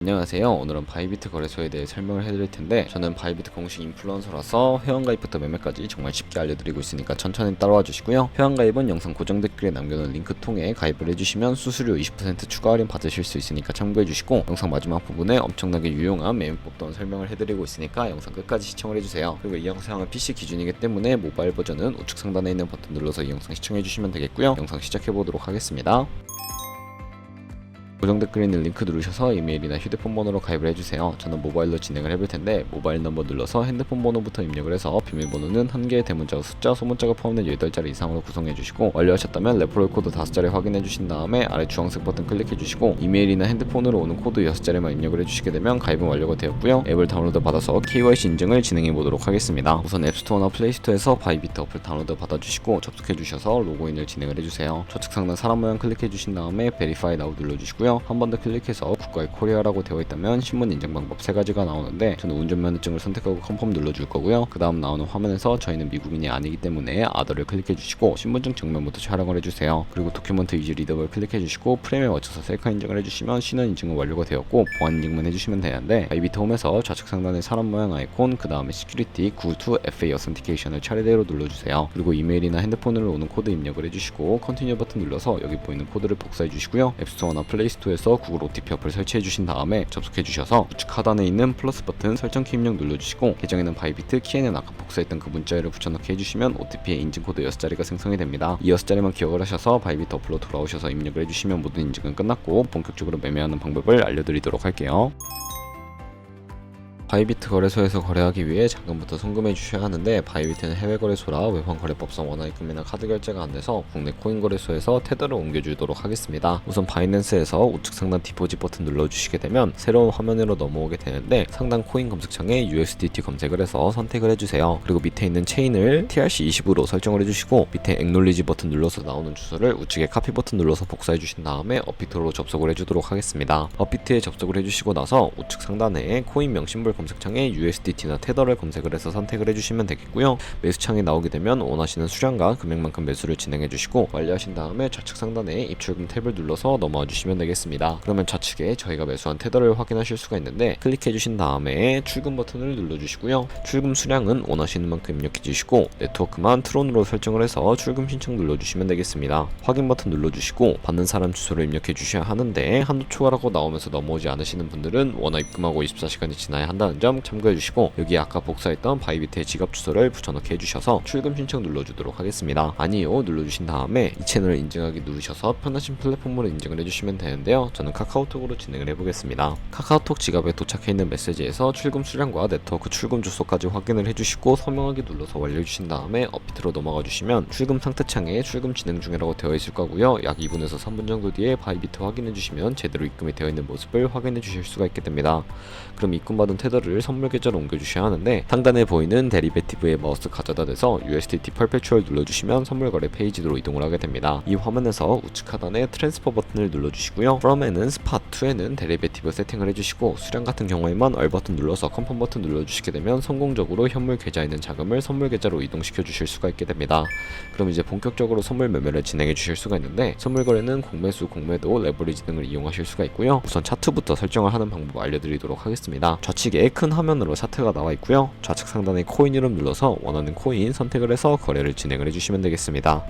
안녕하세요. 오늘은 바이비트 거래소에 대해 설명을 해드릴 텐데, 저는 바이비트 공식 인플루언서라서 회원가입부터 매매까지 정말 쉽게 알려드리고 있으니까 천천히 따라와 주시고요. 회원가입은 영상 고정 댓글에 남겨놓은 링크 통해 가입을 해주시면 수수료 20% 추가 할인 받으실 수 있으니까 참고해 주시고, 영상 마지막 부분에 엄청나게 유용한 매매법 또한 설명을 해드리고 있으니까 영상 끝까지 시청을 해주세요. 그리고 이 영상은 PC 기준이기 때문에 모바일 버전은 우측 상단에 있는 버튼 눌러서 이 영상 시청해 주시면 되겠고요. 영상 시작해 보도록 하겠습니다. 고정 댓글에 있는 링크 누르셔서 이메일이나 휴대폰 번호로 가입을 해주세요. 저는 모바일로 진행을 해볼 텐데, 모바일 넘버 눌러서 핸드폰 번호부터 입력을 해서 비밀번호는 1개의 대문자와 숫자, 소문자가 포함된 8자리 이상으로 구성해주시고, 완료하셨다면 레퍼럴 코드 5자리 확인해주신 다음에 아래 주황색 버튼 클릭해주시고, 이메일이나 핸드폰으로 오는 코드 6자리만 입력을 해주시게 되면 가입은 완료가 되었고요. 앱을 다운로드 받아서 KYC 인증을 진행해 보도록 하겠습니다. 우선 앱스토어나 플레이스토어에서 바이비트 어플 다운로드 받아주시고 접속해주셔서 로그인을 진행을 해주세요. 좌측 상단 사람 모양 클릭해주신 다음에 베리파이 나우 눌러주시고요. 한 번 더 클릭해서 국가의 코리아라고 되어 있다면 신문 인증 방법 3가지가 나오는데, 저는 운전면허증을 선택하고 컨펌 눌러줄 거고요. 그 다음 나오는 화면에서 저희는 미국인이 아니기 때문에 아더를 클릭해주시고 신분증 정면부터 촬영을 해주세요. 그리고 도큐먼트 이지 리더블 클릭해주시고 프레임에 맞춰서 셀카 인증을 해주시면 신원 인증은 완료가 되었고, 보안 인증만 해주시면 되는데, 바이비트 홈에서 좌측 상단에 사람 모양 아이콘, 그 다음에 시큐리티 Go to FA 어센티케이션을 차례대로 눌러주세요. 그리고 이메일이나 핸드폰으로 오는 코드 입력을 해주시고 컨티뉴 버튼 눌러서 여기 보이는 코드를 복사해 주시고요. 앱스토어나 플레이스토어에서 구글 OTP 어플 설치해 주신 다음에 접속해 주셔서 우측 하단에 있는 플러스 버튼 설정키 입력 눌러주시고, 계정에는 바이비트, 키에는 아까 복사했던 그 문자열을 붙여넣기 해주시면 OTP의 인증코드 6자리가 생성이 됩니다. 이 6자리만 기억을 하셔서 바이비트 어플로 돌아오셔서 입력을 해주시면 모든 인증은 끝났고 본격적으로 매매하는 방법을 알려드리도록 할게요. 바이비트 거래소에서 거래하기 위해 자금부터 송금해 주셔야 하는데, 바이비트는 해외 거래소라 외환 거래법상 원화 입금이나 카드 결제가 안 돼서 국내 코인 거래소에서 테더를 옮겨주도록 하겠습니다. 우선 바이낸스에서 우측 상단 디포짓 버튼 눌러주시게 되면 새로운 화면으로 넘어오게 되는데, 상단 코인 검색창에 USDT 검색을 해서 선택을 해주세요. 그리고 밑에 있는 체인을 TRC20으로 설정을 해주시고, 밑에 액놀리지 버튼 눌러서 나오는 주소를 우측에 카피 버튼 눌러서 복사해 주신 다음에 업비트로 접속을 해주도록 하겠습니다. 업비트에 접속을 해주시고 나서 우측 상단에 코인명 심볼 검색창에 USDT나 테더를 검색을 해서 선택을 해주시면 되겠고요. 매수창이 나오게 되면 원하시는 수량과 금액만큼 매수를 진행해 주시고, 완료하신 다음에 좌측 상단에 입출금 탭을 눌러서 넘어와 주시면 되겠습니다. 그러면 좌측에 저희가 매수한 테더를 확인하실 수가 있는데, 클릭해 주신 다음에 출금 버튼을 눌러 주시고요. 출금 수량은 원하시는 만큼 입력해 주시고, 네트워크만 트론으로 설정을 해서 출금 신청 눌러 주시면 되겠습니다. 확인 버튼 눌러 주시고 받는 사람 주소를 입력해 주셔야 하는데, 한도 초과라고 나오면서 넘어오지 않으시는 분들은 원화 입금하고 24시간이 지나야 한다는 점 참고해 주시고, 여기 아까 복사했던 바이비트의 지갑 주소를 붙여넣기 해주셔서 출금 신청 눌러주도록 하겠습니다. 아니요 눌러주신 다음에 이 채널을 인증하기 누르셔서 편하신 플랫폼으로 인증을 해주시면 되는데요, 저는 카카오톡으로 진행을 해보겠습니다. 카카오톡 지갑에 도착해 있는 메시지에서 출금 수량과 네트워크 출금 주소까지 확인을 해주시고 서명하기 눌러서 완료해주신 다음에 업비트로 넘어가 주시면 출금 상태 창에 출금 진행 중이라고 되어 있을 거고요. 약 2분에서 3분 정도 뒤에 바이비트 확인해 주시면 제대로 입금이 되어 있는 모습을 확인해 주실 수가 있게 됩니다. 그럼 입금받은 테더를 선물 계좌로 옮겨주셔야 하는데, 상단에 보이는 데리베티브에 마우스 가져다 대서 USDT 퍼페추얼 눌러주시면 선물 거래 페이지로 이동을 하게 됩니다. 이 화면에서 우측 하단에 트랜스퍼 버튼을 눌러주시고요. from에는 스팟, to에는 데리베티브 세팅을 해주시고, 수량 같은 경우에만 얼 버튼 눌러서 컨펌 버튼 눌러주시게 되면 성공적으로 현물 계좌에 있는 자금을 선물 계좌로 이동시켜 주실 수가 있게 됩니다. 그럼 이제 본격적으로 선물 매매를 진행해 주실 수가 있는데, 선물 거래는 공매수, 공매도, 레버리지 등을 이용하실 수가 있고요. 우선 차트부터 설정을 하는 방법 알려드리도록 하겠습니다. 좌측에 큰 화면으로 차트가 나와 있고요. 좌측 상단에 코인 이름 눌러서 원하는 코인 선택을 해서 거래를 진행을 해주시면 되겠습니다.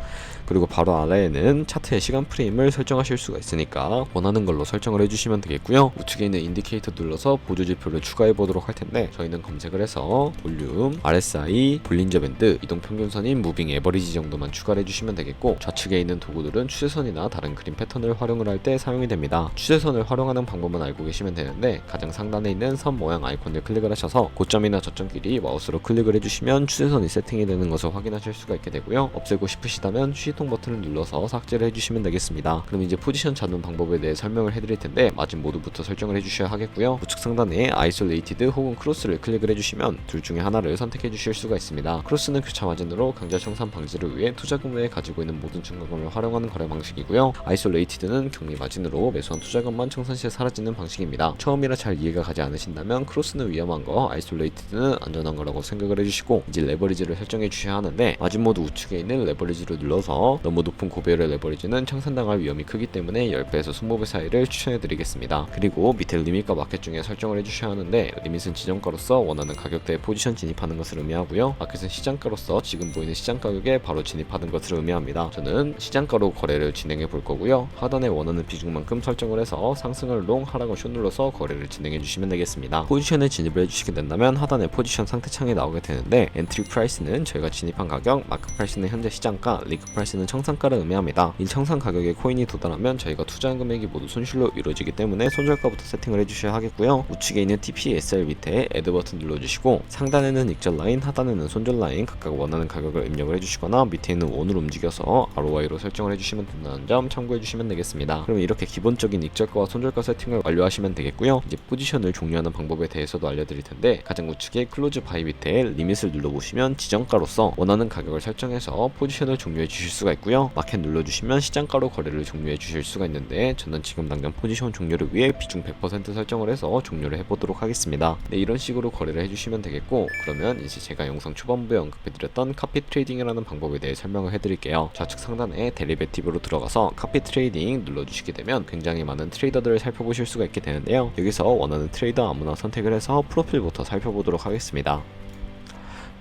그리고 바로 아래에는 차트의 시간 프레임을 설정하실 수가 있으니까 원하는 걸로 설정을 해주시면 되겠고요. 우측에 있는 인디케이터 눌러서 보조 지표를 추가해 보도록 할 텐데, 저희는 검색을 해서 볼륨, RSI, 볼린저 밴드, 이동 평균선인 무빙 에버리지 정도만 추가를 해주시면 되겠고, 좌측에 있는 도구들은 추세선이나 다른 그림 패턴을 활용을 할 때 사용이 됩니다. 추세선을 활용하는 방법은 알고 계시면 되는데, 가장 상단에 있는 선 모양 아이콘을 클릭을 하셔서 고점이나 저점끼리 마우스로 클릭을 해주시면 추세선이 세팅이 되는 것을 확인하실 수가 있게 되고요. 없애고 싶으시다면 휴지통 버튼을 눌러서 삭제를 해주시면 되겠습니다. 그럼 이제 포지션 잡는 방법에 대해 설명을 해드릴 텐데, 마진 모드부터 설정을 해주셔야 하겠고요. 우측 상단에 아이솔레이티드 혹은 크로스를 클릭을 해주시면 둘 중에 하나를 선택해 주실 수가 있습니다. 크로스는 교차 마진으로 강제 청산 방지를 위해 투자금 외에 가지고 있는 모든 증거금을 활용하는 거래 방식이고요. 아이솔레이티드는 격리 마진으로 매수한 투자금만 청산 시에 사라지는 방식입니다. 처음이라 잘 이해가 가지 않으신다면 크로스 포스는 위험한 거, 아이솔레이티드는 안전한 거라고 생각을 해주시고 이제 레버리지를 설정해 주셔야 하는데 마진 모드 우측에 있는 레버리지를 눌러서 너무 높은 고배율의 레버리지는 청산당할 위험이 크기 때문에 10배에서 20배 사이를 추천해 드리겠습니다. 그리고 밑에 리밋과 마켓 중에 설정을 해주셔야 하는데 리밋은 지정가로서 원하는 가격대에 포지션 진입하는 것을 의미하고요. 마켓은 시장가로서 지금 보이는 시장 가격에 바로 진입하는 것을 의미합니다. 저는 시장가로 거래를 진행해 볼 거고요. 하단에 원하는 비중만큼 설정을 해서 상승을 롱, 하락을 숏 눌러서 거래를 진행해 주시면 되겠습니다. 포지션에 진입을 해주시게 된다면 하단에 포지션 상태창이 나오게 되는데 엔트리 프라이스는 저희가 진입한 가격, 마크 프라이스는 현재 시장가, 리그 프라이스는 청산가를 의미합니다. 이 청산 가격에 코인이 도달하면 저희가 투자한 금액이 모두 손실로 이루어지기 때문에 손절가부터 세팅을 해주셔야 하겠고요. 우측에 있는 TP/SL 밑에 애드 버튼 눌러주시고 상단에는 익절 라인, 하단에는 손절 라인 각각 원하는 가격을 입력을 해주시거나 밑에 있는 원으로 움직여서 ROI로 설정을 해주시면 된다는 점 참고해 주시면 되겠습니다. 그럼 이렇게 기본적인 익절가와 손절가 세팅을 완료하시면 되겠고요. 이제 포지션을 종료하는 방법에 대해서도 알려드릴 텐데 가장 우측에 클로즈 바이 밑에 리밋을 눌러보시면 지정가로서 원하는 가격을 설정해서 포지션을 종료해 주실 수가 있고요. 마켓 눌러주시면 시장가로 거래를 종료해 주실 수가 있는데 저는 지금 당장 포지션 종료를 위해 비중 100% 설정을 해서 종료를 해보도록 하겠습니다. 네, 이런 식으로 거래를 해주시면 되겠고 그러면 이제 제가 영상 초반부에 언급해드렸던 카피 트레이딩이라는 방법에 대해 설명을 해드릴게요. 좌측 상단에 데리베티브로 들어가서 카피 트레이딩 눌러주시게 되면 굉장히 많은 트레이더들을 살펴보실 수가 있게 되는데요. 여기서 원하는 트레이더 아무나 선택을 해서 프로필부터 살펴보도록 하겠습니다.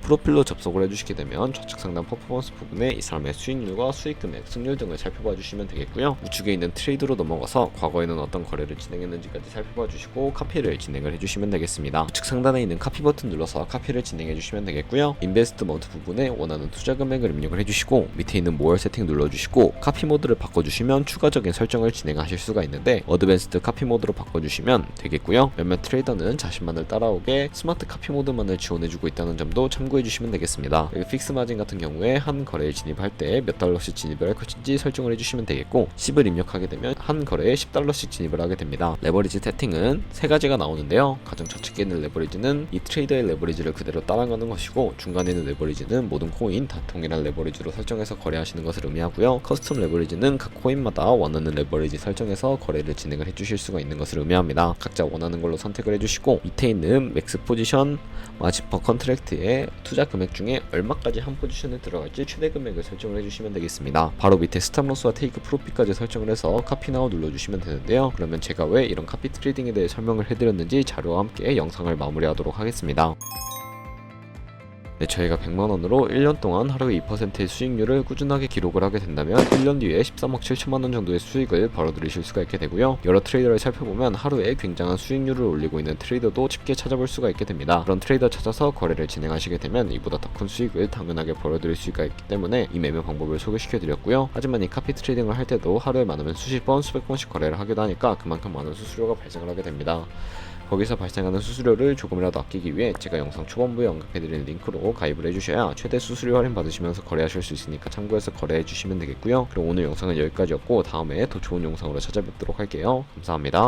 프로필로 접속을 해주시게 되면 좌측 상단 퍼포먼스 부분에 이 사람의 수익률과 수익금액, 승률 등을 살펴봐 주시면 되겠고요. 우측에 있는 트레이드로 넘어가서 과거에는 어떤 거래를 진행했는지까지 살펴봐 주시고 카피를 진행을 해주시면 되겠습니다. 우측 상단에 있는 카피 버튼 눌러서 카피를 진행해 주시면 되겠고요. 인베스트먼트 부분에 원하는 투자 금액을 입력을 해주시고 밑에 있는 모어 세팅 눌러주시고 카피 모드를 바꿔주시면 추가적인 설정을 진행하실 수가 있는데 어드밴스드 카피 모드로 바꿔주시면 되겠고요. 몇몇 트레이더는 자신만을 따라오게 스마트 카피 모드만을 지원해주고 있다는 점도 참고해 주시면 되겠습니다. 여기 픽스 마진 같은 경우에 한 거래에 진입할 때 몇 달러씩 진입을 할 것인지 설정을 해주시면 되겠고 10을 입력하게 되면 한 거래에 10달러씩 진입을 하게 됩니다. 레버리지 세팅은 세 가지가 나오는데요. 가장 좌측에 있는 레버리지는 이 트레이더의 레버리지를 그대로 따라가는 것이고 중간에 있는 레버리지는 모든 코인 다 동일한 레버리지로 설정해서 거래하시는 것을 의미하고요. 커스텀 레버리지는 각 코인마다 원하는 레버리지 설정해서 거래를 진행을 해주실 수가 있는 것을 의미합니다. 각자 원하는 걸로 선택을 해주시고 밑에 있는 맥스 포지션 마진 퍼 컨트랙트에 투자 금액 중에 얼마까지 한 포지션에 들어갈지 최대 금액을 설정을 해주시면 되겠습니다. 바로 밑에 스탑로스와 테이크 프로핏까지 설정을 해서 카피 나우 눌러주시면 되는데요. 그러면 제가 왜 이런 카피 트레이딩에 대해 설명을 해드렸는지 자료와 함께 영상을 마무리하도록 하겠습니다. 네, 저희가 100만원으로 1년 동안 하루에 2%의 수익률을 꾸준하게 기록을 하게 된다면 1년 뒤에 13억 7천만원 정도의 수익을 벌어들이실 수가 있게 되고요. 여러 트레이더를 살펴보면 하루에 굉장한 수익률을 올리고 있는 트레이더도 쉽게 찾아볼 수가 있게 됩니다. 그런 트레이더 찾아서 거래를 진행하시게 되면 이보다 더 큰 수익을 당연하게 벌어들일 수가 있기 때문에 이 매매 방법을 소개시켜 드렸고요. 하지만 이 카피 트레이딩을 할 때도 하루에 많으면 수십 번, 수백 번씩 거래를 하기도 하니까 그만큼 많은 수수료가 발생을 하게 됩니다. 거기서 발생하는 수수료를 조금이라도 아끼기 위해 제가 영상 초반부에 언급해드린 링크로 가입을 해주셔야 최대 수수료 할인 받으시면서 거래하실 수 있으니까 참고해서 거래해주시면 되겠고요. 그럼 오늘 영상은 여기까지였고 다음에 더 좋은 영상으로 찾아뵙도록 할게요. 감사합니다.